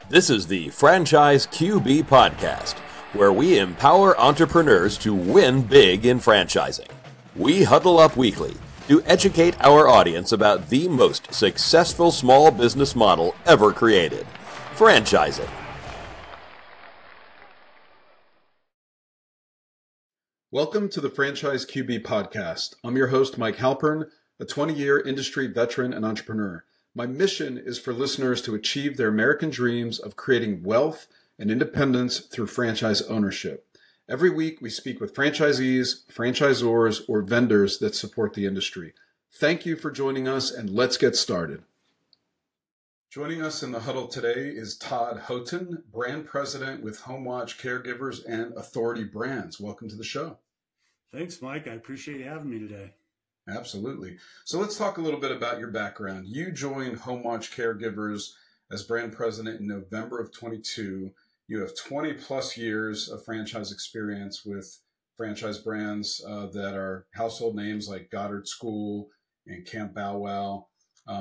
This is the Franchise QB Podcast, where we empower entrepreneurs to win big in franchising. We huddle up weekly to educate our audience about the most successful small business model ever created, franchising. Welcome to the Franchise QB Podcast. I'm your host, Mike Halpern, a 20-year industry veteran and entrepreneur. My mission is for listeners to achieve their American dreams of creating wealth and independence through franchise ownership. Every week, we speak with franchisees, franchisors, or vendors that support the industry. Thank you for joining us, and let's get started. Joining us in the huddle today is Todd Houghton, brand president with Homewatch Caregivers and Authority Brands. Welcome to the show. Thanks, Mike. I appreciate you having me today. Absolutely. So let's talk a little bit about your background. You joined Homewatch Caregivers as brand president in November of 22. You have 20 plus years of franchise experience with franchise brands that are household names like Goddard School and Camp Bow Wow.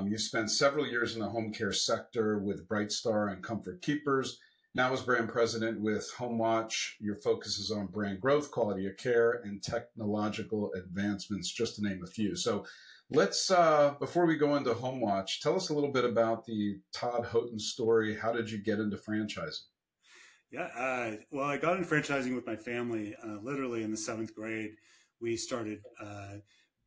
You spent several years in the home care sector with Bright Star and Comfort Keepers. Now as brand president with Homewatch, your focus is on brand growth, quality of care, and technological advancements, just to name a few. So let's, before we go into Homewatch, tell us a little bit about the Todd Houghton story. How did you get into franchising? Yeah, well, I got into franchising with my family literally in the 7th grade. We started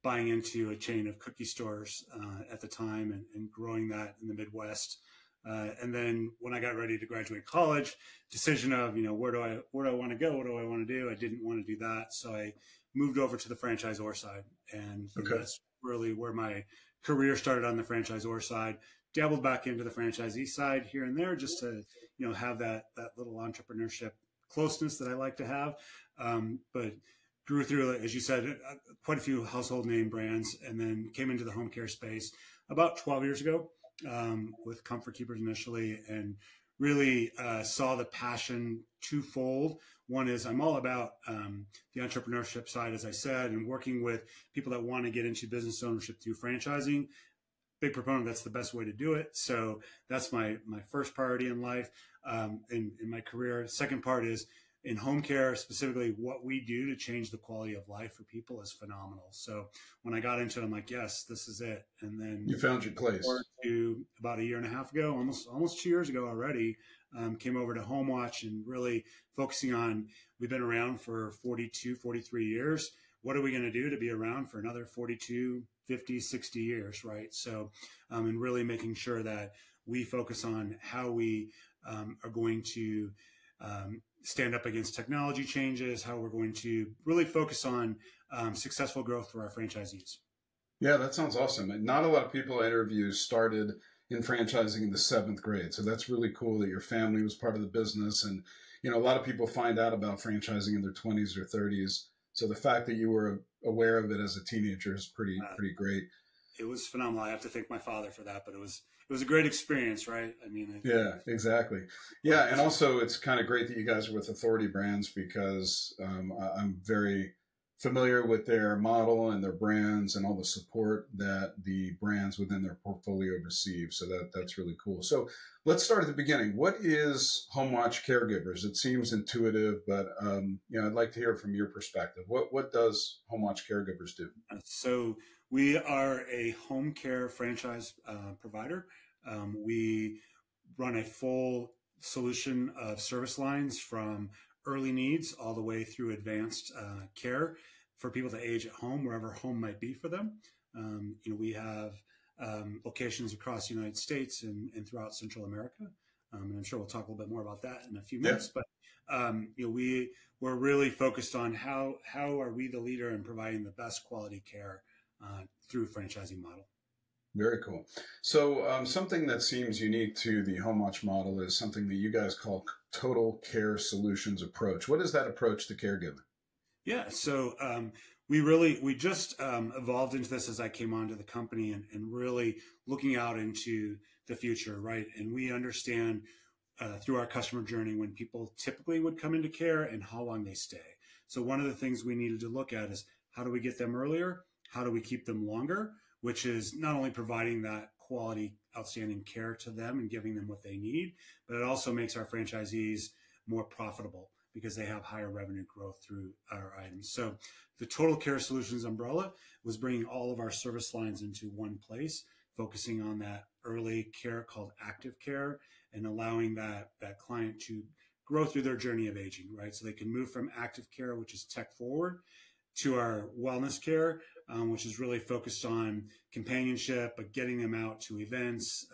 buying into a chain of cookie stores at the time and growing that in the Midwest. And then when I got ready to graduate college, decision of, where do I want to go? What do I want to do? I didn't want to do that. So I moved over to the franchisor side. And that's really where my career started, on the franchisor side. Dabbled back into the franchisee side here and there, just to, have that little entrepreneurship closeness that I like to have. But grew through, as you said, quite a few household name brands, and then came into the home care space about 12 years ago. With Comfort Keepers initially, and really saw the passion twofold. One is I'm all about the entrepreneurship side, as I said, and working with people that want to get into business ownership through franchising. Big proponent, that's the best way to do it. So that's my first priority in life, in my career. Second part is in home care, specifically what we do to change the quality of life for people is phenomenal. So when I got into it, I'm like, yes, this is it. And then you found your place. To about a year and a half ago, almost 2 years ago already, came over to Homewatch and really focusing on, we've been around for 42, 43 years. What are we going to do to be around for another 42, 50, 60 years, right? So, and really making sure that we focus on how we are going to stand up against technology changes, how we're going to really focus on successful growth for our franchisees. Yeah, that sounds awesome. And not a lot of people I interview started in franchising in the 7th grade. So that's really cool that your family was part of the business. And, a lot of people find out about franchising in their 20s or 30s. So the fact that you were aware of it as a teenager is pretty great. It was phenomenal. I have to thank my father for that, but it was a great experience, right? I mean, yeah, exactly. Yeah. And also it's kind of great that you guys are with Authority Brands, because I'm very familiar with their model and their brands and all the support that the brands within their portfolio receive. So that's really cool. So let's start at the beginning. What is Homewatch Caregivers? It seems intuitive, but I'd like to hear from your perspective. What does Homewatch Caregivers do? So we are a home care franchise provider. We run a full solution of service lines from early needs all the way through advanced care for people to age at home, wherever home might be for them. We have locations across the United States and throughout Central America. And I'm sure we'll talk a little bit more about that in a few minutes. Yeah. But we're really focused on how are we the leader in providing the best quality care through franchising model. Very cool. So something that seems unique to the Homewatch model is something that you guys call total care solutions approach. What is that approach to caregiving? Yeah, so we just evolved into this as I came onto the company and really looking out into the future, right? And we understand through our customer journey when people typically would come into care and how long they stay. So one of the things we needed to look at is how do we get them earlier? How do we keep them longer? Which is not only providing that quality outstanding care to them and giving them what they need, but it also makes our franchisees more profitable because they have higher revenue growth through our items. So the Total Care Solutions umbrella was bringing all of our service lines into one place, focusing on that early care called active care and allowing that client to grow through their journey of aging, right? So they can move from active care, which is tech forward, to our wellness care, which is really focused on companionship, but getting them out to events,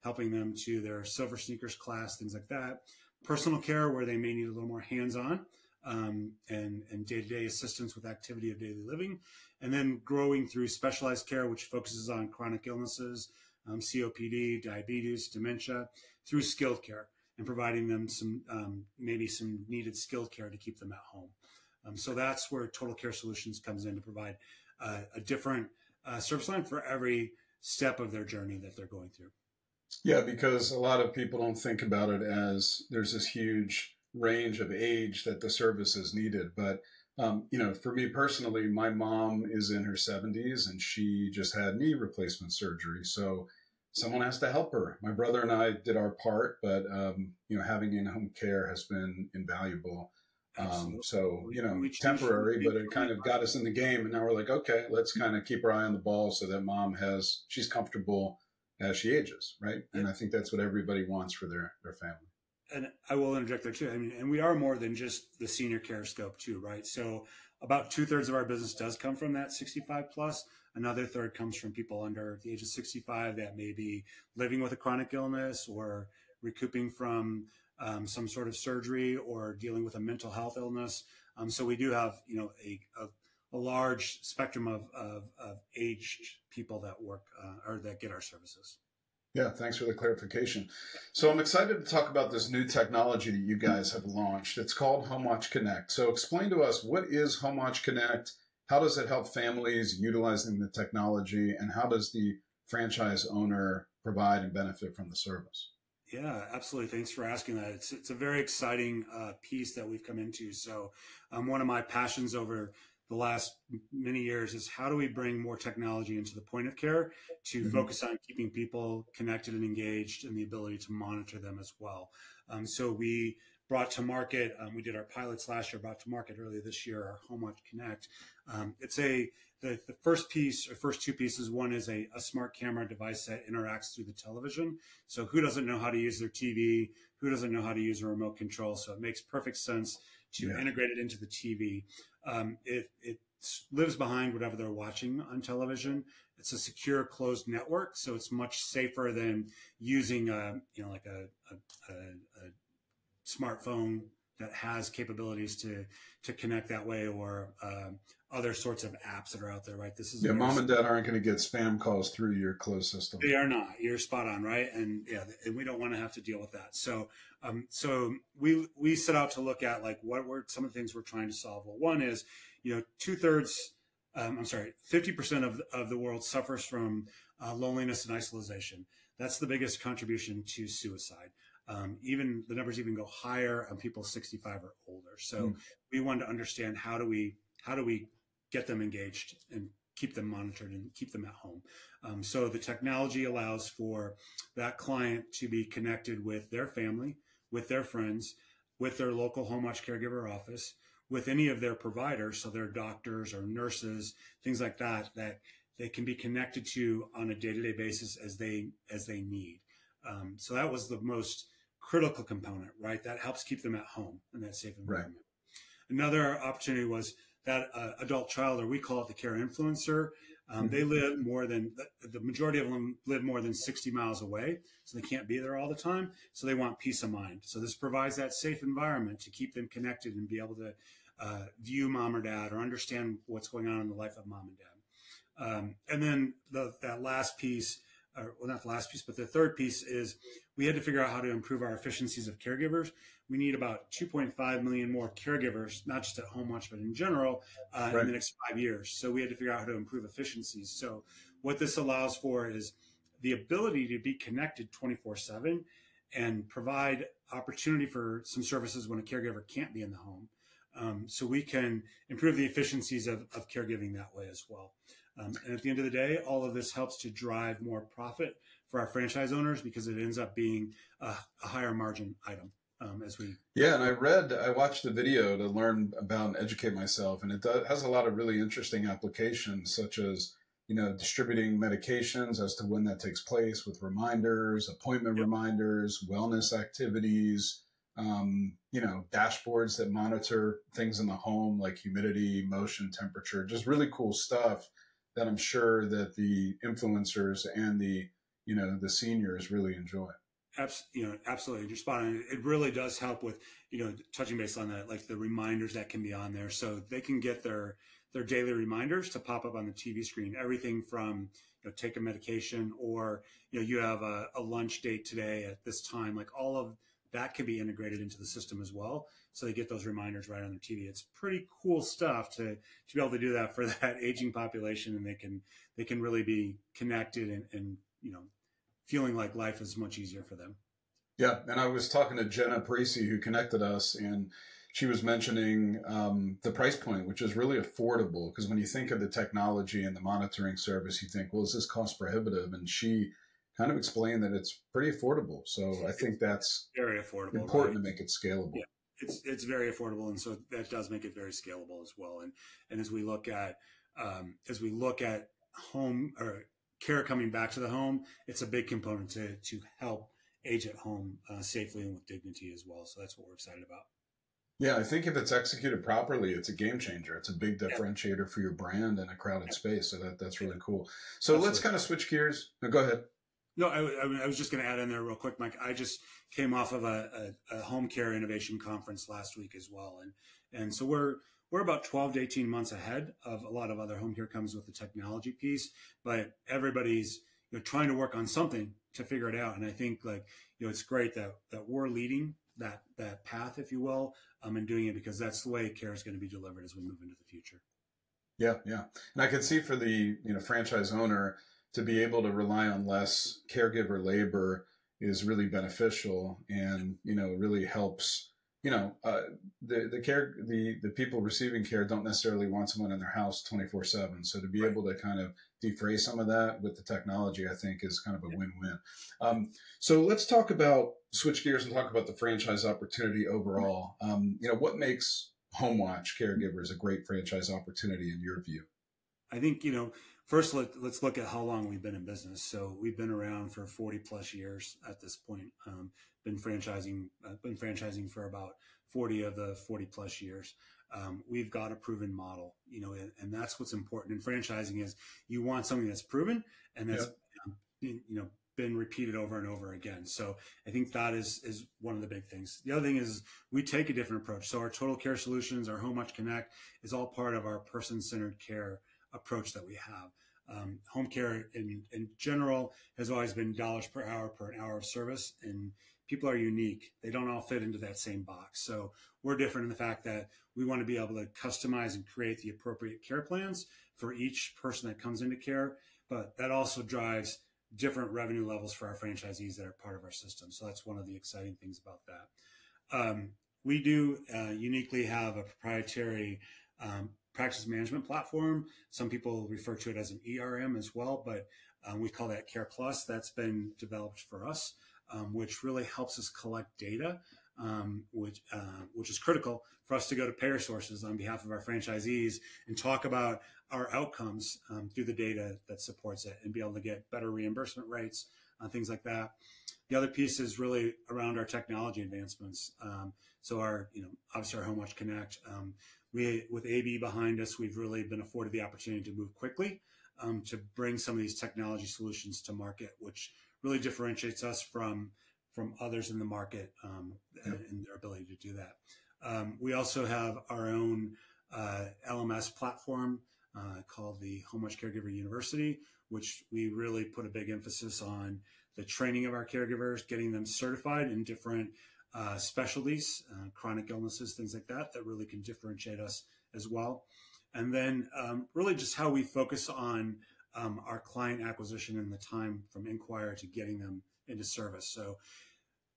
helping them to their silver sneakers class, things like that. Personal care, where they may need a little more hands-on and day-to-day assistance with activity of daily living. And then growing through specialized care, which focuses on chronic illnesses, COPD, diabetes, dementia, through skilled care and providing them some maybe some needed skilled care to keep them at home. So that's where Total Care Solutions comes in to provide a different service line for every step of their journey that they're going through. Yeah, because a lot of people don't think about it as there's this huge range of age that the service is needed. But, for me personally, my mom is in her 70s and she just had knee replacement surgery. So someone has to help her. My brother and I did our part, but, having in-home care has been invaluable. Temporary, but it kind of got us in the game. And now we're like, okay, let's kind of keep our eye on the ball so that she's comfortable as she ages, right? And I think that's what everybody wants for their family. And I will interject there too. I mean, and we are more than just the senior care scope too, right? So about 2/3 of our business does come from that 65 plus. Another third comes from people under the age of 65 that may be living with a chronic illness or recouping from some sort of surgery or dealing with a mental health illness. So we do have, a large spectrum of aged people that work or that get our services. Yeah, thanks for the clarification. So I'm excited to talk about this new technology that you guys have launched. It's called Homewatch Connect. So explain to us, what is Homewatch Connect? How does it help families utilizing the technology? And how does the franchise owner provide and benefit from the service? Yeah, absolutely. Thanks for asking that. It's a very exciting piece that we've come into. So one of my passions over the last many years is how do we bring more technology into the point of care to focus on keeping people connected and engaged and the ability to monitor them as well. So we brought to market, we did our pilots last year, brought to market earlier this year, our Homewatch Connect. It's the first piece or first two pieces. One is a smart camera device that interacts through the television. So who doesn't know how to use their TV? Who doesn't know how to use a remote control? So it makes perfect sense to integrate it into the TV. It lives behind whatever they're watching on television. It's a secure closed network. So it's much safer than using a smartphone that has capabilities to connect that way or other sorts of apps that are out there, right? This is mom and dad aren't going to get spam calls through your closed system. They are not. You're spot on, right? And and we don't want to have to deal with that. So we set out to look at like what were some of the things we're trying to solve. Well, one is 50% of the world suffers from loneliness and isolation. That's the biggest contribution to suicide. Even the numbers even go higher on people 65 or older. So we wanted to understand how do we get them engaged and keep them monitored and keep them at home. So the technology allows for that client to be connected with their family, with their friends, with their local Homewatch caregiver office, with any of their providers, so their doctors or nurses, things like that, that they can be connected to on a day-to-day basis as they need. So that was the most critical component, right? That helps keep them at home in that safe environment. Right. Another opportunity was that adult child, or we call it the care influencer. They live the majority of them live more than 60 miles away, so they can't be there all the time. So they want peace of mind. So this provides that safe environment to keep them connected and be able to view mom or dad or understand what's going on in the life of mom and dad. And then that last piece, not the last piece, but the third piece is we had to figure out how to improve our efficiencies of caregivers. We need about 2.5 million more caregivers, not just at Homewatch, but in general, in the next 5 years. So we had to figure out how to improve efficiencies. So what this allows for is the ability to be connected 24/7 and provide opportunity for some services when a caregiver can't be in the home. So we can improve the efficiencies of caregiving that way as well. And at the end of the day, all of this helps to drive more profit for our franchise owners because it ends up being a higher margin item. Yeah, and I watched the video to learn about and educate myself, and has a lot of really interesting applications, such as, distributing medications as to when that takes place with reminders, appointment reminders, wellness activities, dashboards that monitor things in the home like humidity, motion, temperature, just really cool stuff that I'm sure that the influencers and the seniors really enjoy. Absolutely. You're spot on. It really does help with, touching base on that, like the reminders that can be on there. So they can get their daily reminders to pop up on the TV screen. Everything from, take a medication, or, you have a lunch date today at this time, like all of that can be integrated into the system as well. So they get those reminders right on their TV. It's pretty cool stuff to be able to do that for that aging population. And they can really be connected and feeling like life is much easier for them. Yeah. And I was talking to Jenna Parisi, who connected us, and she was mentioning the price point, which is really affordable. Because when you think of the technology and the monitoring service, you think, well, is this cost prohibitive? And she kind of explained that it's pretty affordable. So I think that's very affordable, important to make it scalable. Yeah. It's very affordable. And so that does make it very scalable as well. And as we look at home or care coming back to the home, it's a big component to help age at home safely and with dignity as well. So that's what we're excited about. Yeah, I think if it's executed properly, it's a game changer. It's a big differentiator for your brand in a crowded space. So that's really cool. So let's kind of switch gears. No, go ahead. No, I was just going to add in there real quick, Mike. I just came off of a home care innovation conference last week as well. And so we're about 12 to 18 months ahead of a lot of other home care companies with the technology piece, but everybody's trying to work on something to figure it out. And I think it's great that we're leading that path, if you will, and doing it because that's the way care is going to be delivered as we move into the future. Yeah. And I can see for the franchise owner to be able to rely on less caregiver labor is really beneficial, and really helps. The people receiving care don't necessarily want someone in their house 24/7. So to be able to kind of defray some of that with the technology, I think is kind of a win-win. So let's switch gears and talk about the franchise opportunity overall. What makes Homewatch Caregivers a great franchise opportunity in your view? I think, first let's look at how long we've been in business. So we've been around for 40 plus years at this point. Been franchising for about 40 of the 40 plus years. We've got a proven model, and that's what's important in franchising is you want something that's proven and that's, been repeated over and over again. So I think that is one of the big things. The other thing is we take a different approach. So our total care solutions, our Homewatch Connect is all part of our person-centered care approach that we have. Home care in general has always been dollars per an hour of service, and people are unique. They don't all fit into that same box. So we're different in the fact that we want to be able to customize and create the appropriate care plans for each person that comes into care, but that also drives different revenue levels for our franchisees that are part of our system. So that's one of the exciting things about that. We do uniquely have a proprietary practice management platform. Some people refer to it as an ERM as well, but we call that Care Plus. That's been developed for us, which really helps us collect data, which is critical for us to go to payer sources on behalf of our franchisees and talk about our outcomes through the data that supports it and be able to get better reimbursement rates, things like that. The other piece is really around our technology advancements. So obviously our Homewatch Connect, with AB behind us, we've really been afforded the opportunity to move quickly to bring some of these technology solutions to market, which really differentiates us from others in the market and their ability to do that. We also have our own LMS platform called the Homewatch Caregiver University, which we really put a big emphasis on the training of our caregivers, getting them certified in different specialties, chronic illnesses, things like that really can differentiate us as well. And then really just how we focus on our client acquisition and the time from inquire to getting them into service. So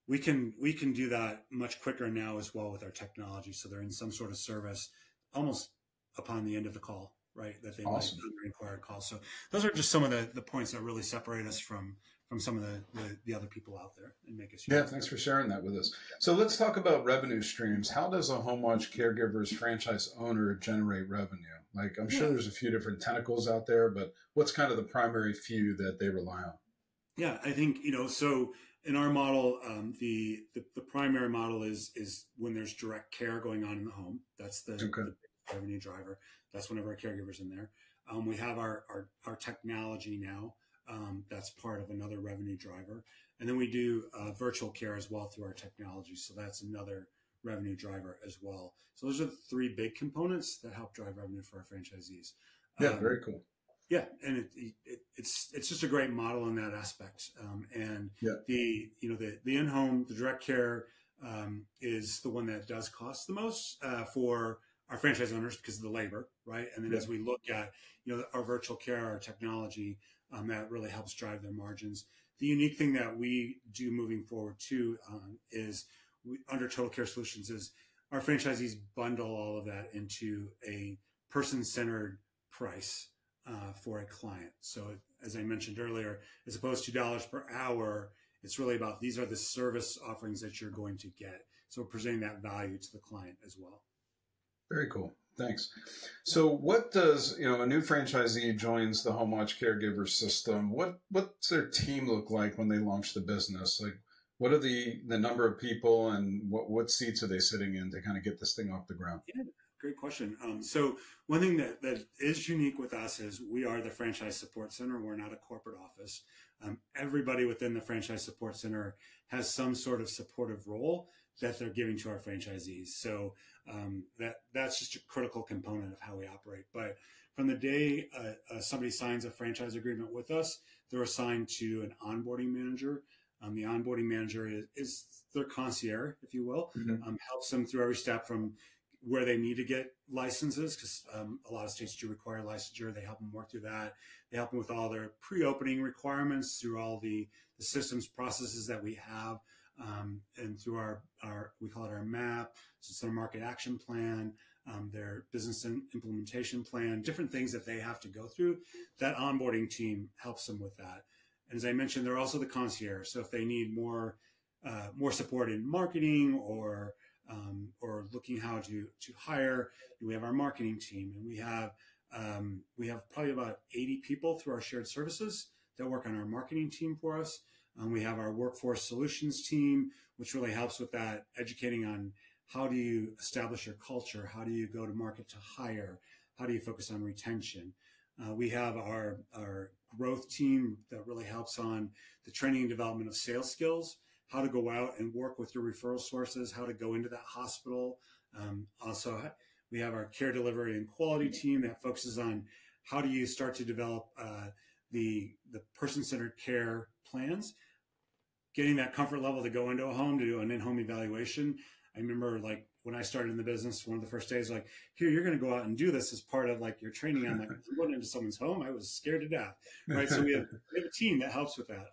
we can do that much quicker now as well with our technology. So they're in some sort of service almost upon the end of the call, right? That they might inquire call. So those are just some of the points that really separate us from some of the other people out there and make us. Yeah, thanks for sharing that with us. So let's talk about revenue streams. How does a Homewatch Caregivers franchise owner generate revenue? Like, I'm sure there's a few different tentacles out there, but what's kind of the primary few that they rely on? Yeah, I think, so in our model, the primary model is when there's direct care going on in the home. That's the revenue driver. That's one of our caregivers in there. We have our technology now. That's part of another revenue driver. And then we do virtual care as well through our technology. So that's another revenue driver as well. So those are the three big components that help drive revenue for our franchisees. Yeah, very cool. Yeah, and it's just a great model in that aspect. The in-home, the direct care is the one that does cost the most for our franchise owners because of the labor, right? And then as we look at our virtual care, our technology, that really helps drive their margins. The unique thing that we do moving forward too is under Total Care Solutions is our franchisees bundle all of that into a person-centered price for a client. So as I mentioned earlier, as opposed to $2 per hour, it's really about these are the service offerings that you're going to get. So we're presenting that value to the client as well. Very cool. Thanks. So what does, a new franchisee joins the Homewatch Caregivers system? What's their team look like when they launch the business? Like, what are the number of people and what seats are they sitting in to kind of get this thing off the ground? Yeah, great question. So one thing that is unique with us is we are the franchise support center. We're not a corporate office. Everybody within the franchise support center has some sort of supportive role that they're giving to our franchisees. So that's just a critical component of how we operate. But from the day somebody signs a franchise agreement with us, they're assigned to an onboarding manager. The onboarding manager is their concierge, if you will, helps them through every step from where they need to get licenses, because a lot of states do require licensure. They help them work through that. They help them with all their pre-opening requirements through all the systems processes that we have, and through our we call it our MAP, so it's their market action plan, their business implementation plan, different things that they have to go through. That onboarding team helps them with that. And as I mentioned, they're also the concierge. So if they need more support in marketing or looking how to hire, we have our marketing team, and we have probably about 80 people through our shared services that work on our marketing team for us. We have our workforce solutions team, which really helps with that, educating on how do you establish your culture, how do you go to market to hire, how do you focus on retention. We have our growth team that really helps on the training and development of sales skills, how to go out and work with your referral sources, how to go into that hospital. Also, we have our care delivery and quality team that focuses on how do you start to develop the person-centered care plans, getting that comfort level to go into a home to do an in-home evaluation. I remember like when I started in the business, one of the first days, like, here, you're going to go out and do this as part of like your training. I'm like, I'm going into someone's home. I was scared to death. Right. So we have a team that helps with that.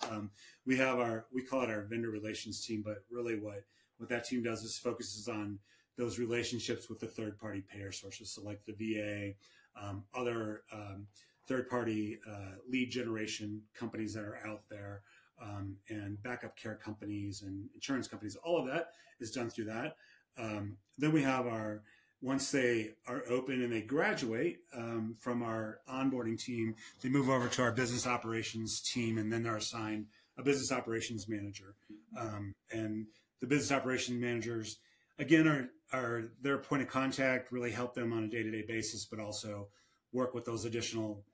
We call it our vendor relations team, but really what that team does is focuses on those relationships with the third-party payer sources. So like the VA, other third-party lead generation companies that are out there, and backup care companies and insurance companies. All of that is done through that. Then we have once they are open and they graduate from our onboarding team, they move over to our business operations team, and then they're assigned a business operations manager. And the business operations managers, again, are their point of contact, really help them on a day-to-day basis, but also work with those additional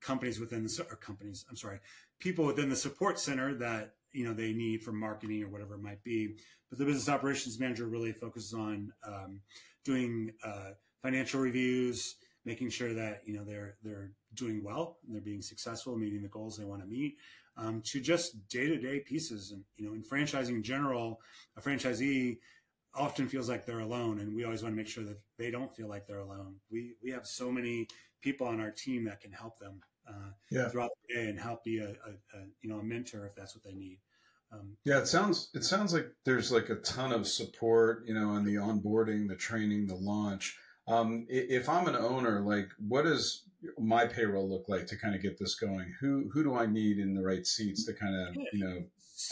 companies within people within the support center that they need for marketing or whatever it might be. But the business operations manager really focuses on doing financial reviews, making sure that they're doing well and they're being successful, meeting the goals they want to meet, to just day-to-day pieces. And in franchising in general, a franchisee often feels like they're alone, and we always want to make sure that they don't feel like they're alone. We have so many people on our team that can help them throughout the day and help be a mentor if that's what they need. It sounds like there's like a ton of support, in the onboarding, the training, the launch. If I'm an owner, like what is my payroll look like to kind of get this going? Who do I need in the right seats to kind of,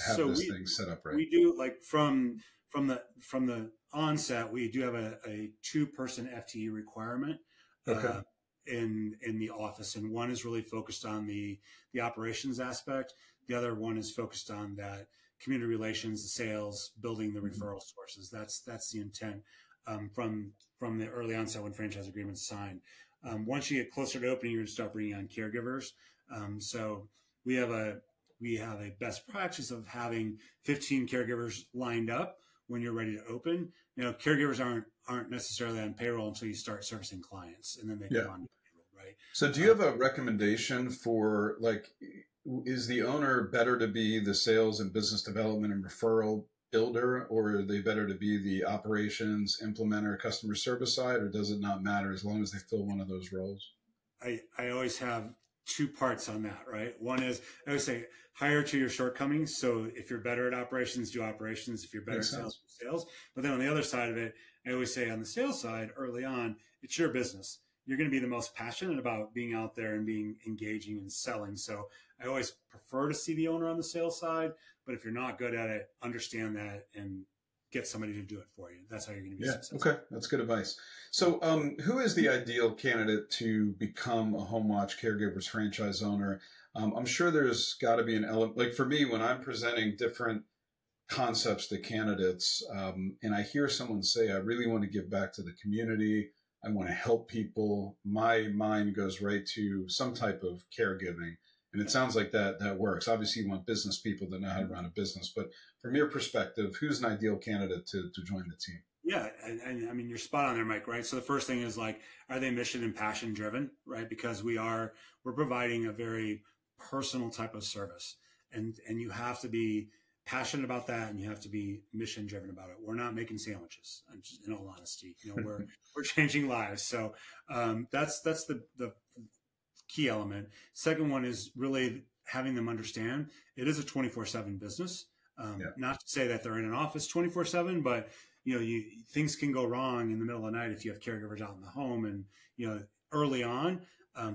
have this thing set up right? We do, like, from the onset, we do have a 2-person FTE requirement. Okay. In the office, and one is really focused on the operations aspect. The other one is focused on that community relations, the sales, building the referral sources. That's the intent from the early onset when franchise agreements signed. Once you get closer to opening, you're going to start bringing on caregivers. So we have a best practice of having 15 caregivers lined up when you're ready to open. Caregivers aren't necessarily on payroll until you start servicing clients, and then they come on to payroll, right? So do you have a recommendation for, like, is the owner better to be the sales and business development and referral builder, or are they better to be the operations, implementer, customer service side, or does it not matter as long as they fill one of those roles? I always have 2 parts on that, right? One is, I always say, hire to your shortcomings. So if you're better at operations, do operations. If you're better at sales, do sales. But then on the other side of it, I always say on the sales side, early on, it's your business. You're going to be the most passionate about being out there and being engaging and selling. So I always prefer to see the owner on the sales side. But if you're not good at it, understand that and get somebody to do it for you. That's how you're going to be successful. Okay. That's good advice. So who is the ideal candidate to become a Homewatch Caregivers franchise owner? I'm sure there's got to be an element, like for me, when I'm presenting different concepts to candidates, and I hear someone say, I really want to give back to the community, I want to help people, my mind goes right to some type of caregiving. And it sounds like that works. Obviously, you want business people that know how to run a business. But from your perspective, who's an ideal candidate to join the team? Yeah, and I mean, you're spot on there, Mike, right? So the first thing is, like, are they mission and passion driven, right? Because we're providing a very personal type of service, and you have to be passionate about that, and you have to be mission driven about it. We're not making sandwiches, in all honesty. We're changing lives. So that's the key element. Second one is really having them understand it is a 24/7 business. Not to say that they're in an office 24/7, but things can go wrong in the middle of the night if you have caregivers out in the home. And early on,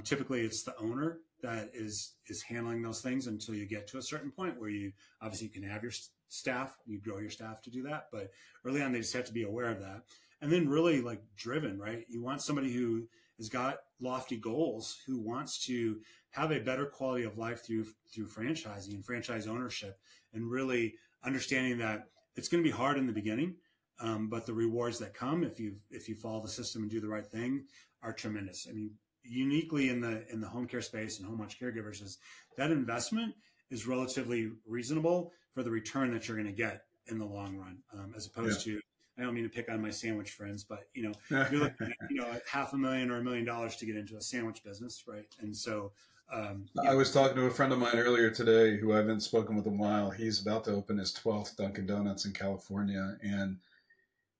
typically it's the owner that is handling those things until you get to a certain point where you obviously can have your staff, you grow your staff to do that. But early on, they just have to be aware of that. And then really, like, driven, right? You want somebody who has got lofty goals, who wants to have a better quality of life through franchising and franchise ownership, and really understanding that it's going to be hard in the beginning, but the rewards that come if you follow the system and do the right thing are tremendous. I mean, uniquely in the home care space and Homewatch Caregivers, is that investment is relatively reasonable for the return that you're going to get in the long run, as opposed to, I don't mean to pick on my sandwich friends, but you're looking at $500,000 or $1 million to get into a sandwich business, right? And so I was talking to a friend of mine earlier today who I haven't spoken with in a while. He's about to open his 12th Dunkin' Donuts in California, and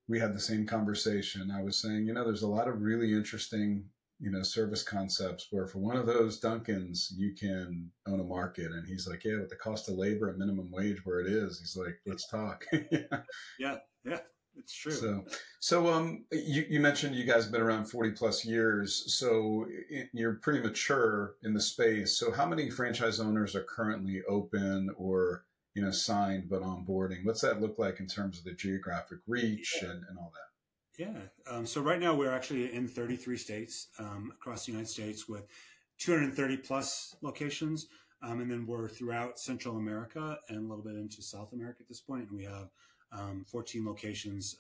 we had the same conversation. I was saying, there's a lot of really interesting service concepts where for one of those Dunkins, you can own a market. And he's like, yeah, with the cost of labor and minimum wage where it is, he's like, let's talk. Yeah, it's true. So you mentioned you guys have been around 40 plus years. So you're pretty mature in the space. So how many franchise owners are currently open or, signed, but onboarding? What's that look like in terms of the geographic reach and all that? Yeah. So right now we're actually in 33 states across the United States with 230 plus locations. And then we're throughout Central America and a little bit into South America at this point. And we have 14 locations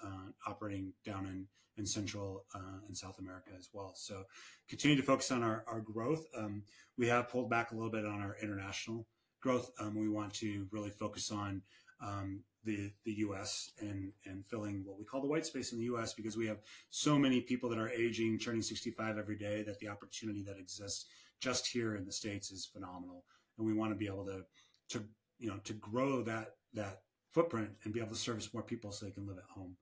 operating down in Central and South America as well. So continue to focus on our growth. We have pulled back a little bit on our international growth. We want to really focus on the U.S. and filling what we call the white space in the U.S. because we have so many people that are aging, turning 65 every day, that the opportunity that exists just here in the States is phenomenal. And we want to be able to grow that footprint and be able to service more people so they can live at home.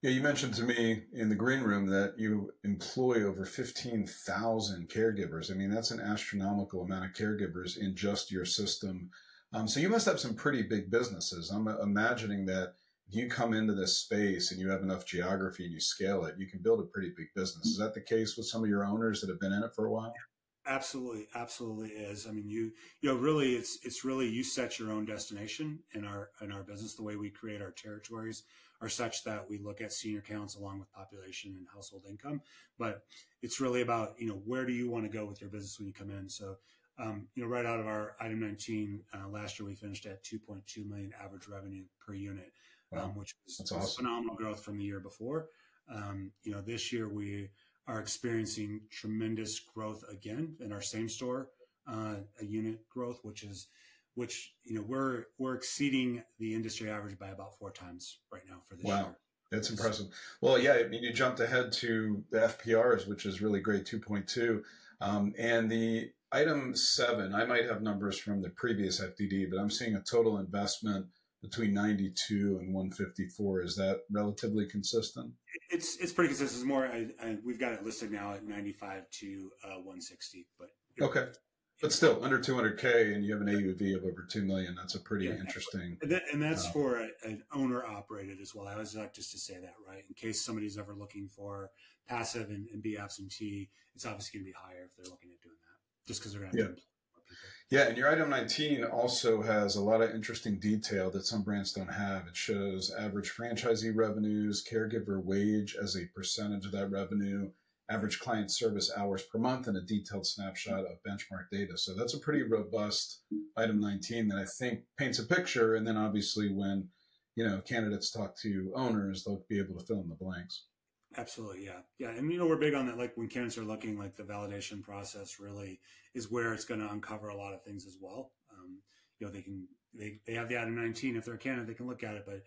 You mentioned to me in the green room that you employ over 15,000 caregivers. I mean, that's an astronomical amount of caregivers in just your system. So you must have some pretty big businesses. I'm imagining that you come into this space and you have enough geography and you scale it, you can build a pretty big business. Is that the case with some of your owners that have been in it for a while? Absolutely, absolutely is. I mean, you know, really, it's really you set your own destination in our business. The way we create our territories are such that we look at senior counts along with population and household income. But it's really about, you know, where do you want to go with your business when you come in? So, you know, right out of our item 19 last year, we finished at 2.2 million average revenue per unit, wow. Which was, That's awesome. Phenomenal growth from the year before. You know, this year we are experiencing tremendous growth again in our same store unit growth, which you know we're exceeding the industry average by about 4 times right now for this year. Wow, that's impressive. Well, yeah, I mean, you jumped ahead to the FPRs, which is really great, 2.2, and the item 7. I might have numbers from the previous FDD, but I'm seeing a total investment between 92 and 154. Is that relatively consistent? It's pretty consistent. It's more, we've got it listed now at 95 to 160, but okay. But still under 200K, and you have an AUV of over 2 million. That's a pretty interesting. And that's for an owner operated as well. I always like just to say that, right? In case somebody's ever looking for passive and be absentee, it's obviously going to be higher if they're looking at doing that, just because they're going to have to employ more people. Yeah, and your item 19 also has a lot of interesting detail that some brands don't have. It shows average franchisee revenues, caregiver wage as a percentage of that revenue, average client service hours per month, and a detailed snapshot of benchmark data. So that's a pretty robust item 19 that I think paints a picture. And then obviously when, you know, candidates talk to owners, they'll be able to fill in the blanks. Absolutely. Yeah. Yeah. And, you know, we're big on that. Like when candidates are looking, like the validation process really is where it's going to uncover a lot of things as well. You know, they have the item 19. If they're a candidate, they can look at it, but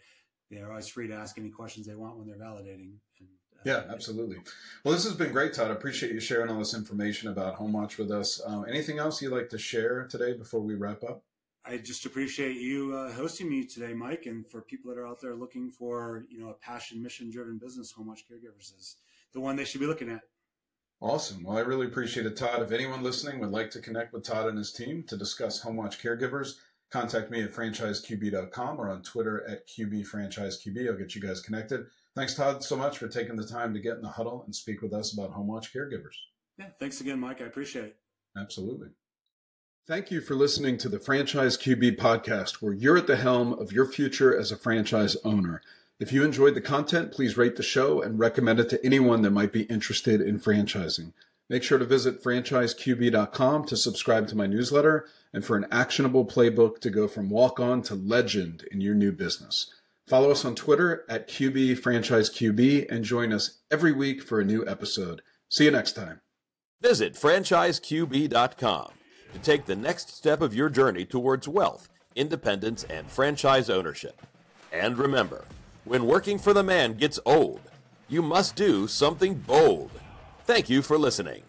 they're always free to ask any questions they want when they're validating. And, yeah, absolutely. Well, this has been great, Todd. I appreciate you sharing all this information about Homewatch with us. Anything else you'd like to share today before we wrap up? I just appreciate you hosting me today, Mike. And for people that are out there looking for, you know, a passion, mission-driven business, Homewatch Caregivers is the one they should be looking at. Awesome. Well, I really appreciate it, Todd. If anyone listening would like to connect with Todd and his team to discuss Homewatch Caregivers, contact me at franchiseqb.com or on Twitter at QBFranchiseQB. I'll get you guys connected. Thanks, Todd, so much for taking the time to get in the huddle and speak with us about Homewatch Caregivers. Yeah, thanks again, Mike. I appreciate it. Absolutely. Thank you for listening to the Franchise QB podcast, where you're at the helm of your future as a franchise owner. If you enjoyed the content, please rate the show and recommend it to anyone that might be interested in franchising. Make sure to visit franchiseqb.com to subscribe to my newsletter and for an actionable playbook to go from walk-on to legend in your new business. Follow us on Twitter at QBFranchiseQB and join us every week for a new episode. See you next time. Visit franchiseqb.com to take the next step of your journey towards wealth, independence, and franchise ownership. And remember, when working for the man gets old, you must do something bold. Thank you for listening.